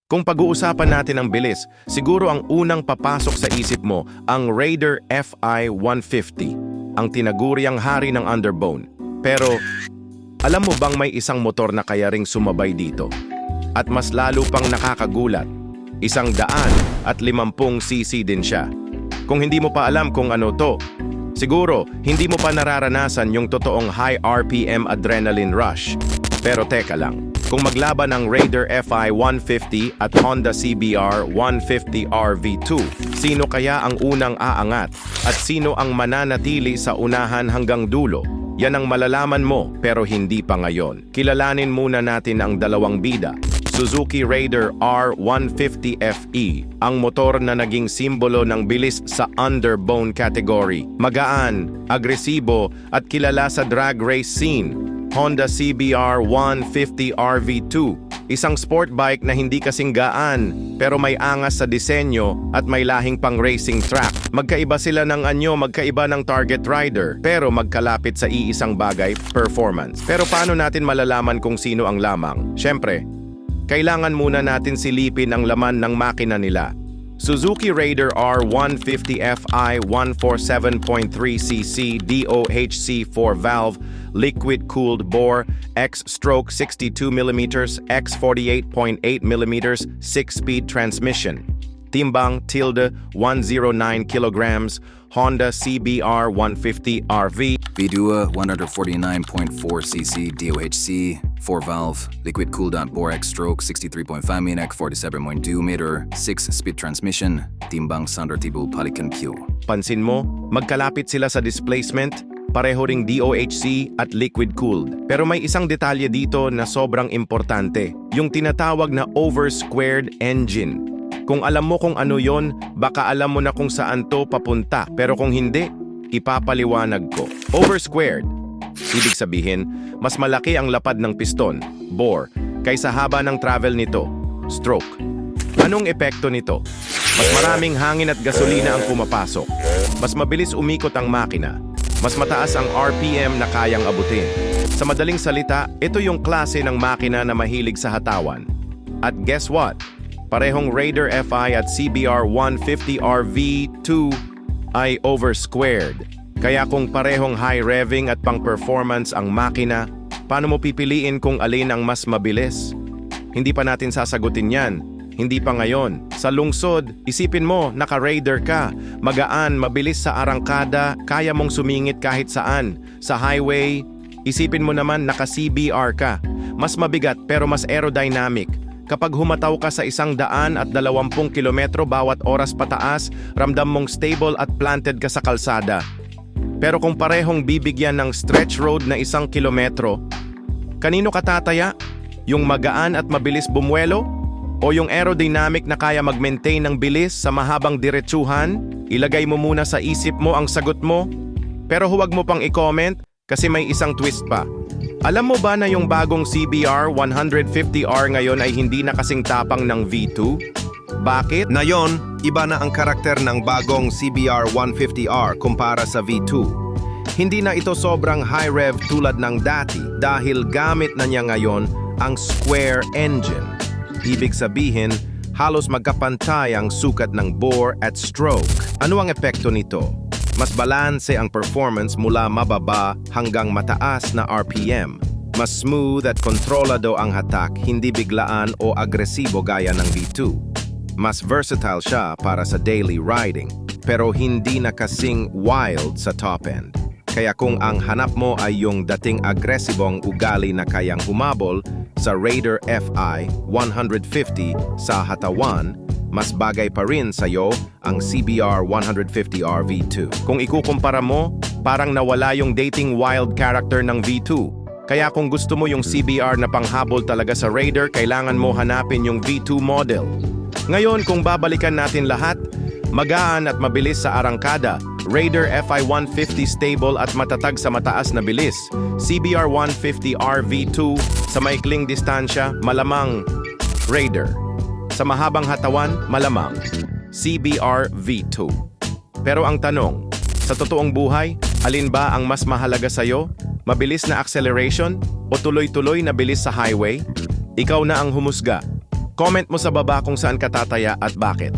Kung pag-uusapan natin ang bilis, siguro ang unang papasok sa isip mo ang Raider FI 150, ang tinaguriang hari ng underbone. Pero, alam mo bang may isang motor na kaya ring sumabay dito? At mas lalo pang nakakagulat, 150cc din siya. Kung hindi mo pa alam kung ano to, siguro hindi mo pa nararanasan yung totoong high RPM adrenaline rush. Pero teka lang, kung maglaban ang Raider FI 150 at Honda CBR 150 RV2, sino kaya ang unang aangat at sino ang mananatili sa unahan hanggang dulo? Yan ang malalaman mo pero hindi pa ngayon. Kilalanin muna natin ang dalawang bida. Suzuki Raider R150 FE, ang motor na naging simbolo ng bilis sa underbone category. Magaan, agresibo at kilala sa drag race scene. Honda CBR 150 RV2, isang sport bike na hindi kasing gaan pero may angas sa disenyo at may lahing pang racing track. Magkaiba sila ng anyo, magkaiba ng target rider pero magkalapit sa iisang bagay, performance. Pero paano natin malalaman kung sino ang lamang? Siyempre, kailangan muna natin silipin ang laman ng makina nila. Suzuki Raider R150 FI 147.3cc DOHC 4-valve liquid-cooled bore X-stroke 62mm X 48.8mm 6-speed transmission. Timbang ~109 kilograms. Honda CBR 150 RV. V2 149.4cc DOHC 4-valve liquid-cooled bore X-stroke 63.5mm X 47.2mm 6-speed transmission. Timbang Sandertibo Palican Q. Pansin mo, magkalapit sila sa displacement, pareho ring DOHC at liquid-cooled. Pero may isang detalye dito na sobrang importante, yung tinatawag na over-squared engine. Kung alam mo kung ano yon, baka alam mo na kung saan to papunta. Pero kung hindi, ipapaliwanag ko. Over-squared, ibig sabihin, mas malaki ang lapad ng piston, bore, kaysa haba ng travel nito, stroke. Anong epekto nito? Mas maraming hangin at gasolina ang pumapasok. Mas mabilis umikot ang makina. Mas mataas ang RPM na kayang abutin. Sa madaling salita, ito yung klase ng makina na mahilig sa hatawan. At guess what? Parehong Raider FI at CBR 150 RV2 ay over-squared. Kaya kung parehong high revving at pang-performance ang makina, paano mo pipiliin kung alin ang mas mabilis? Hindi pa natin sasagutin yan. Hindi pa ngayon. Sa lungsod, isipin mo, naka-Raider ka. Magaan, mabilis sa arangkada, kaya mong sumingit kahit saan. Sa highway, isipin mo naman naka-CBR ka. Mas mabigat pero mas aerodynamic. Kapag humataw ka sa 120 kilometro bawat oras pataas, ramdam mong stable at planted ka sa kalsada. Pero kung parehong bibigyan ng stretch road na 1 kilometro, kanino ka tataya? Yung magaan at mabilis bumuelo? O yung aerodynamic na kaya mag-maintain ng bilis sa mahabang diretsuhan? Ilagay mo muna sa isip mo ang sagot mo. Pero huwag mo pang i-comment kasi may isang twist pa. Alam mo ba na yung bagong CBR 150R ngayon ay hindi na kasing tapang ng V2? Bakit? Ngayon, iba na ang karakter ng bagong CBR 150R kumpara sa V2. Hindi na ito sobrang high rev tulad ng dati dahil gamit na niya ngayon ang square engine. Ibig sabihin, halos magkapantay ang sukat ng bore at stroke. Ano ang epekto nito? Mas balanse ang performance mula mababa hanggang mataas na RPM. Mas smooth at kontrolado ang hatak, hindi biglaan o agresibo gaya ng V2. Mas versatile siya para sa daily riding, pero hindi na kasing wild sa top end. Kaya kung ang hanap mo ay yung dating agresibong ugali na kayang humabol sa Raider FI 150 sa hatawan, mas bagay pa rin sa'yo ang CBR 150 RV2. Kung ikukumpara mo, parang nawala yung dating wild character ng V2. Kaya kung gusto mo yung CBR na panghabol talaga sa Raider, kailangan mo hanapin yung V2 model. Ngayon, kung babalikan natin lahat, magaan at mabilis sa arangkada, Raider FI 150 stable at matatag sa mataas na bilis, CBR 150 RV2 sa maikling distansya, malamang Raider. Sa mahabang hatawan, malamang CBR V2. Pero ang tanong, sa totoong buhay, alin ba ang mas mahalaga sa'yo? Mabilis na acceleration o tuloy-tuloy na bilis sa highway? Ikaw na ang humusga. Comment mo sa baba kung saan ka tataya at bakit.